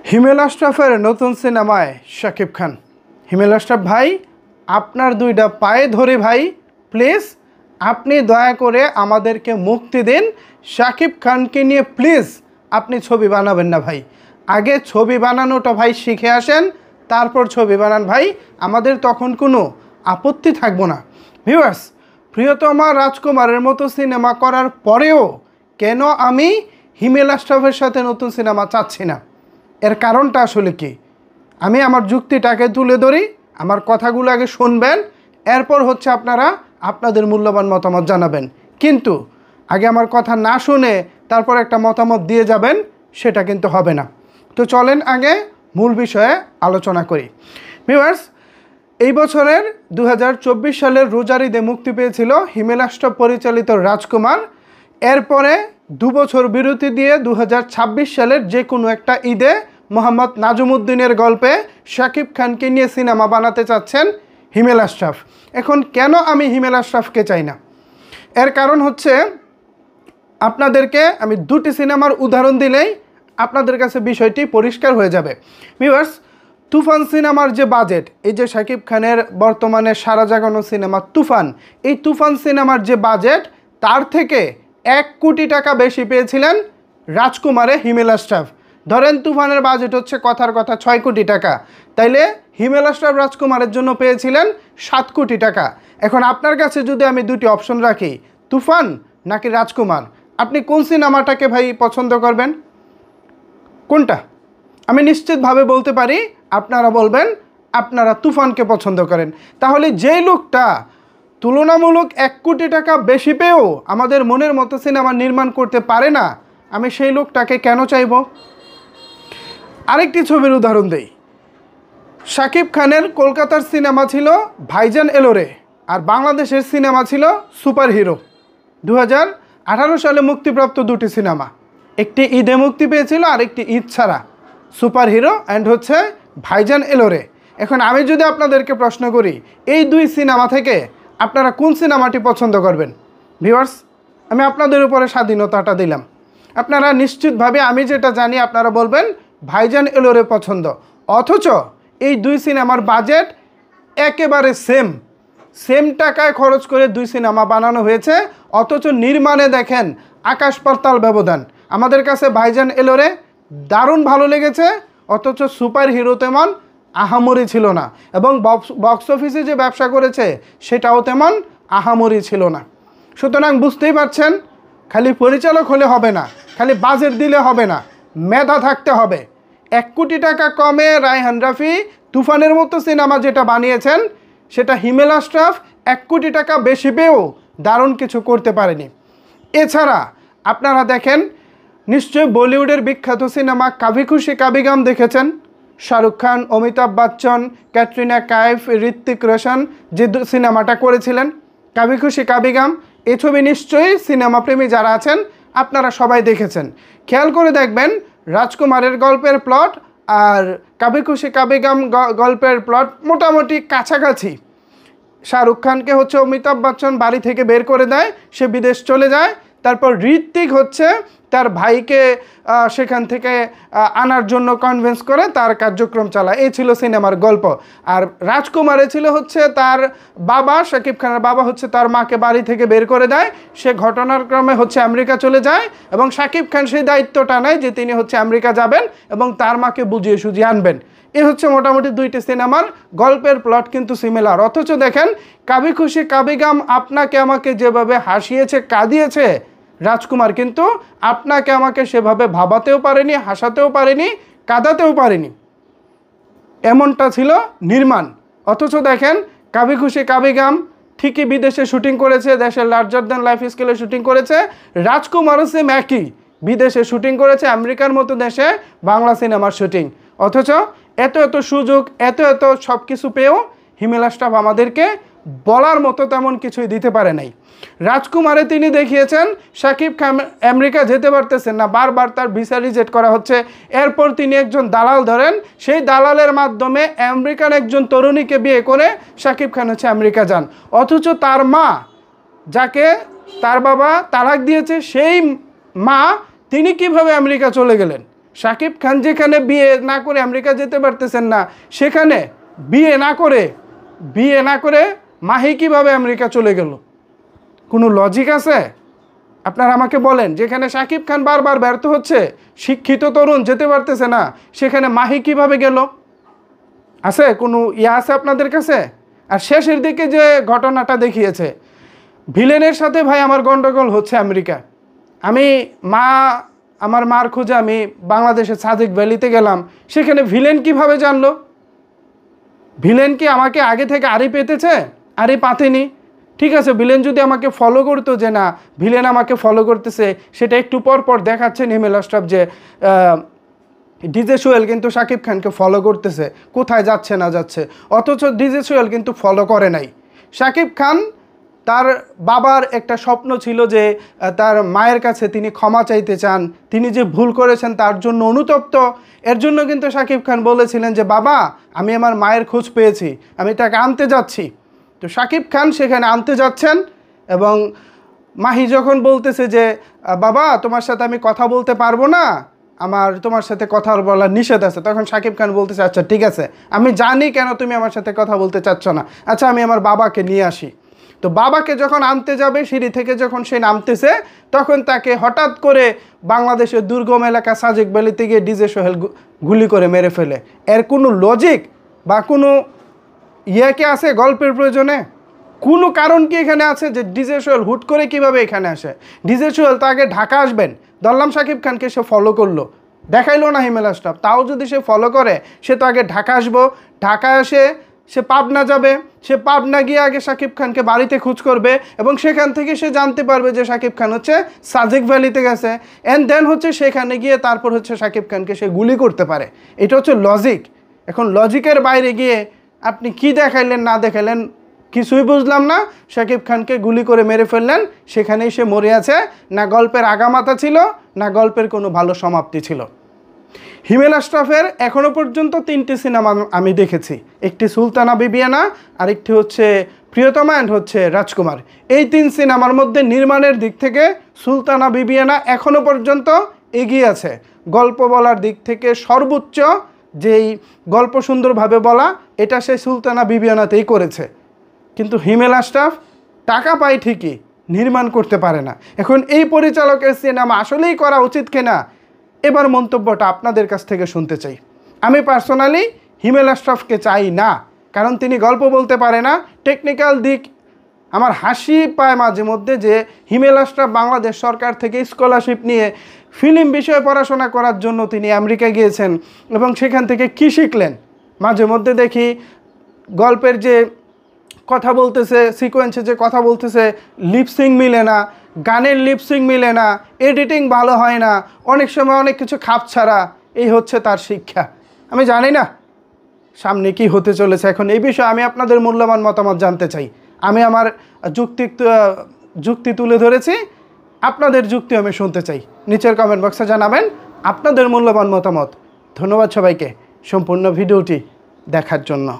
হিমেল আশরাফের নতুন সিনেমায় শাকিব খান। হিমেল আশরাফ ভাই, আপনার দুইটা পায়ে ধরে ভাই, প্লিজ আপনি দয়া করে আমাদেরকে মুক্তি দিন। শাকিব খানকে নিয়ে প্লিজ আপনি ছবি বানাবেন না ভাই। আগে ছবি বানানোটা ভাই শিখে আসেন, তারপর ছবি বানান ভাই, আমাদের তখন কোনো আপত্তি থাকবো না। ভিউয়ার্স, প্রিয়তমা রাজকুমারের মতো সিনেমা করার পরেও কেন আমি হিমেল আশরাফের সাথে নতুন সিনেমা চাচ্ছি না, এর কারণটা আসলে কি? আমি আমার যুক্তিটাকে তুলে ধরি, আমার কথাগুলো আগে শুনবেন, এরপর হচ্ছে আপনারা আপনাদের মূল্যবান মতামত জানাবেন। কিন্তু আগে আমার কথা না শুনে তারপর একটা মতামত দিয়ে যাবেন, সেটা কিন্তু হবে না। তো চলেন আগে মূল বিষয়ে আলোচনা করি। ভিউয়ার্স, এই বছরের 2024 সালের রোজার ঈদে মুক্তি পেয়েছিল হিমেল আশরাফ পরিচালিত রাজকুমার। এরপরে 2 বছর বিরতি দিয়ে 2026 সালের যে কোনো একটা ঈদে মোহাম্মদ নাজমুদ্দিনের গল্পে শাকিব খানকে নিয়ে সিনেমা বানাতে চাচ্ছেন হিমেল আশরাফ। এখন কেন আমি হিমেল আশরাফকে চাই না, এর কারণ হচ্ছে আপনাদেরকে আমি 2টি সিনেমার উদাহরণ দিলেই আপনাদের কাছে বিষয়টি পরিষ্কার হয়ে যাবে। ভিউয়ার্স, তুফান সিনেমার যে বাজেট, এই যে শাকিব খানের বর্তমানে সারা জাগানো সিনেমা তুফান, এই তুফান সিনেমার যে বাজেট, তার থেকে 1 কোটি টাকা বেশি পেয়েছিলেন রাজকুমারে হিমেল আশরাফ। ধরেন তুফানের বাজেট হচ্ছে কথার কথা 6 কোটি টাকা, তাইলে হিমেল আশরাফ রাজকুমারের জন্য পেয়েছিলেন 7 কোটি টাকা। এখন আপনার কাছে যদি আমি 2টি অপশন রাখি, তুফান নাকি রাজকুমার, আপনি কোন সিনেমাটাকে ভাই পছন্দ করবেন? কোনটা? আমি নিশ্চিতভাবে বলতে পারি আপনারা বলবেন আপনারা তুফানকে পছন্দ করেন। তাহলে যেই লোকটা তুলনামূলক 1 কোটি টাকা বেশি পেয়েও আমাদের মনের মতো সিনেমা নির্মাণ করতে পারে না, আমি সেই লোকটাকে কেন চাইব? আরেকটি ছবির উদাহরণ দেই। শাকিব খানের কলকাতার সিনেমা ছিল ভাইজান এলোরে, আর বাংলাদেশের সিনেমা ছিল সুপার হিরো। 2018 সালে মুক্তিপ্রাপ্ত 2টি সিনেমা, একটি ঈদে মুক্তি পেয়েছিল আর একটি ঈদ ছাড়া, সুপার হিরো অ্যান্ড হচ্ছে ভাইজান এলোরে। এখন আমি যদি আপনাদেরকে প্রশ্ন করি, এই 2 সিনেমা থেকে আপনারা কোন সিনেমাটি পছন্দ করবেন? ভিউয়ার্স, আমি আপনাদের উপরে স্বাধীনতাটা দিলাম। আপনারা নিশ্চিতভাবে আমি যেটা জানি আপনারা বলবেন ভাইজান এলোরে পছন্দ, অথচ এই 2 সিনেমার বাজেট একেবারে সেম টাকায় খরচ করে 2 সিনেমা বানানো হয়েছে, অথচ নির্মাণে দেখেন আকাশ পাতাল ব্যবধান। আমাদের কাছে ভাইজান এলোরে দারুণ ভালো লেগেছে, অথচ সুপার হিরো তেমন আহামরি ছিল না, এবং বক্স অফিসে যে ব্যবসা করেছে সেটাও তেমন আহামরি ছিল না। সুতরাং বুঝতেই পারছেন, খালি পরিচালক হলে হবে না, খালি বাজেট দিলে হবে না, মেধা থাকতে হবে। 1 কোটি টাকা কমে রায়হান রাফি তুফানের মতো সিনেমা যেটা বানিয়েছেন, সেটা হিমেল আশরাফ 1 কোটি টাকা বেশি পেয়েও দারুণ কিছু করতে পারেনি। এছাড়া আপনারা দেখেন, নিশ্চয়ই বলিউডের বিখ্যাত সিনেমা কাভি খুশি কাভি গম দেখেছেন। শাহরুখ খান, অমিতাভ বচ্চন, ক্যাটরিনা কাইফ, ঋত্বিক রোশন যে সিনেমাটা করেছিলেন কাভি খুশি কাভি গম, এই ছবি নিশ্চয়ই সিনেমা প্রেমী যারা আছেন আপনারা সবাই দেখেছেন। খেয়াল করে দেখবেন, রাজকুমারের গল্পের প্লট আর কাভি খুশি কাভি গম গল্পের প্লট মোটামুটি কাছাকাছি। শাহরুখ খানকে হচ্ছে অমিতাভ বচ্চন বাড়ি থেকে বের করে দেয়, সে বিদেশ চলে যায়, তারপর ঋত্বিক হচ্ছে তার ভাইকে সেখান থেকে আনার জন্য কনভিন্স করে তার কার্যক্রম চালায়। এই ছিল সিনেমার গল্প। আর রাজকুমারে ছিল হচ্ছে তার বাবা, শাকিব খানের বাবা হচ্ছে তার মাকে বাড়ি থেকে বের করে দেয়, সে ঘটনার ক্রমে হচ্ছে আমেরিকা চলে যায়, এবং শাকিব খান সেই দায়িত্বটা নেয় যে তিনি হচ্ছে আমেরিকা যাবেন এবং তার মাকে বুঝিয়ে সুঝিয়ে আনবেন। এ হচ্ছে মোটামুটি 2টি সিনেমার গল্পের প্লট কিন্তু সিমিলার, অথচ দেখেন কাভি খুশি কাভি গম আপনাকে আমাকে যেভাবে হাসিয়েছে কাঁদিয়েছে, রাজকুমার কিন্তু আপনাকে আমাকে সেভাবে ভাবাতেও পারেনি, হাসাতেও পারেনি, কাঁদাতেও পারেনি। এমনটা ছিল নির্মাণ। অথচ দেখেন কাভি খুশি কাভি গম ঠিকই বিদেশে শুটিং করেছে, দেশের লার্জার দ্যান লাইফ স্কেলে শুটিং করেছে। রাজকুমারও সেম একই, বিদেশে শুটিং করেছে, আমেরিকার মতো দেশে বাংলা সিনেমার শুটিং। অথচ এত সুযোগ, এত সব কিছু পেয়েও হিমেল আশরাফ আমাদেরকে বলার মতো তেমন কিছুই দিতে পারে নাই। রাজকুমারে তিনি দেখিয়েছেন শাকিব খান আমেরিকা যেতে পারতেছেন না, বারবার তার ভিসা রিজেক্ট করা হচ্ছে। এরপর তিনি একজন দালাল ধরেন, সেই দালালের মাধ্যমে আমেরিকান একজন তরুণীকে বিয়ে করে শাকিব খান হচ্ছে আমেরিকা যান। অথচ তার মা, যাকে তার বাবা তালাক দিয়েছে, সেই মা তিনি কিভাবে আমেরিকা চলে গেলেন শাকিব খান যেখানে বিয়ে না করে আমেরিকা যেতে পারতেছেন না, সেখানে বিয়ে না করে মাহি কীভাবে আমেরিকা চলে গেল? কোনো লজিক আছে? আপনারা আমাকে বলেন, যেখানে শাকিব খান বারবার ব্যর্থ হচ্ছে, শিক্ষিত তরুণ যেতে পারতেছে না, সেখানে মাহি কীভাবে গেল? আছে কোনো আছে আপনাদের কাছে? আর শেষের দিকে যে ঘটনাটা দেখিয়েছে, ভিলেনের সাথে ভাই আমার গন্ডগোল হচ্ছে আমেরিকা। আমার মার খোঁজে আমি বাংলাদেশের সাজেক ভ্যালিতে গেলাম, সেখানে ভিলেন কিভাবে জানলো? ভিলেন কি আমাকে আগে থেকে আড়ি পেতেছে? আড়ি পাতেনি। ঠিক আছে, ভিলেন যদি আমাকে ফলো করতো, যে না ভিলেন আমাকে ফলো করতেছে, সেটা একটু পর পর দেখাচ্ছে হিমেল আশরাফ যে ডিজে সোহেল কিন্তু শাকিব খানকে ফলো করতেছে, কোথায় যাচ্ছে না যাচ্ছে। অথচ ডিজে সোহেল কিন্তু ফলো করে নাই। শাকিব খান তার বাবার একটা স্বপ্ন ছিল যে তার মায়ের কাছে তিনি ক্ষমা চাইতে চান, তিনি যে ভুল করেছেন তার জন্য অনুতপ্ত। এর জন্য কিন্তু শাকিব খান বলেছিলেন যে বাবা, আমি আমার মায়ের খোঁজ পেয়েছি, আমি তাকে আনতে যাচ্ছি। তো শাকিব খান সেখানে আনতে যাচ্ছেন, এবং মাহি যখন বলতেছে যে বাবা তোমার সাথে আমি কথা বলতে পারবো না, আমার তোমার সাথে কথা বলার নিষেধ আছে, তখন শাকিব খান বলতেছে আচ্ছা ঠিক আছে, আমি জানি কেন তুমি আমার সাথে কথা বলতে চাচ্ছ না, আচ্ছা আমি আমার বাবাকে নিয়ে আসি। তো বাবাকে যখন আনতে যাবে, সিঁড়ি থেকে যখন সে নামতেছে, তখন তাকে হঠাৎ করে বাংলাদেশের দুর্গম এলাকা সাজেক ভ্যালিতে গিয়ে ডিজে সোহেল গুলি করে মেরে ফেলে। এর কোনো লজিক বা কোনো কি আছে গল্পের প্রয়োজনে? কোনো কারণ কি এখানে আছে যে ডিজে সোহেল হুট করে কিভাবে এখানে আসে? ডিজে সোহেল তো আগে ঢাকা আসবেন, ধরলাম শাকিব খানকে সে ফলো করলো, দেখাইলো না হিমেল আশরাফ, তাও যদি সে ফলো করে, সে তো আগে ঢাকা আসবো, ঢাকা এসে সে পাবনা যাবে, সে পাবনা গিয়ে আগে শাকিব খানকে বাড়িতে খোঁজ করবে, এবং সেখান থেকে সে জানতে পারবে যে শাকিব খান হচ্ছে সাজেক ভ্যালিতে গেছে, অ্যান্ড দেন হচ্ছে সেখানে গিয়ে তারপর হচ্ছে শাকিব খানকে সে গুলি করতে পারে। এটা হচ্ছে লজিক। এখন লজিকের বাইরে গিয়ে আপনি কি দেখাইলেন না দেখাইলেন কিছুই বুঝলাম না। শাকিব খানকে গুলি করে মেরে ফেললেন, সেখানেই সে মরে আছে। না গল্পের আগামাথা ছিল, না গল্পের কোনো ভালো সমাপ্তি ছিল। হিমেল আশরাফের এখনও পর্যন্ত 3টি সিনেমা আমি দেখেছি, একটি সুলতানা বিবিয়ানা, আরেকটি হচ্ছে প্রিয়তমা, অ্যান্ড হচ্ছে রাজকুমার। এই 3 সিনেমার মধ্যে নির্মাণের দিক থেকে সুলতানা বিবিয়ানা এখনও পর্যন্ত এগিয়ে আছে। গল্প বলার দিক থেকে সর্বোচ্চ যেই গল্প সুন্দরভাবে বলা, এটা সে সুলতানা বিবিয়ানাতেই করেছে। কিন্তু হিমেল আশরাফ টাকা পায় ঠিকই, নির্মাণ করতে পারে না। এখন এই পরিচালকের সিনেমা আসলেই করা উচিত কিনা, এবার মন্তব্যটা আপনাদের কাছ থেকে শুনতে চাই। আমি পার্সোনালি হিমেল আশরাফকে চাই না, কারণ তিনি গল্প বলতে পারে না। টেকনিক্যাল দিক আমার হাসি পায় মাঝে মধ্যে, যে হিমেল আশরাফ বাংলাদেশ সরকার থেকে স্কলারশিপ নিয়ে ফিল্ম বিষয়ে পড়াশোনা করার জন্য তিনি আমেরিকা গিয়েছেন, এবং সেখান থেকে কী শিখলেন। মাঝে মধ্যে দেখি গল্পের যে কথা বলতেছে, সিকোয়েন্সে যে কথা বলতেছে, লিপসিং মিলে না, গানের লিপসিং মিলে না, এডিটিং ভালো হয় না, অনেক সময় অনেক কিছু খাপ ছাড়া। এই হচ্ছে তার শিক্ষা। আমি জানি না সামনে কি হতে চলেছে। এখন এই বিষয়ে আমি আপনাদের মূল্যবান মতামত জানতে চাই। আমি আমার যুক্তি তুলে ধরেছি, আপনাদের যুক্তি আমি শুনতে চাই। নিচের কমেন্ট বক্সে জানাবেন আপনাদের মূল্যবান মতামত। ধন্যবাদ সবাইকে সম্পূর্ণ ভিডিওটি দেখার জন্য।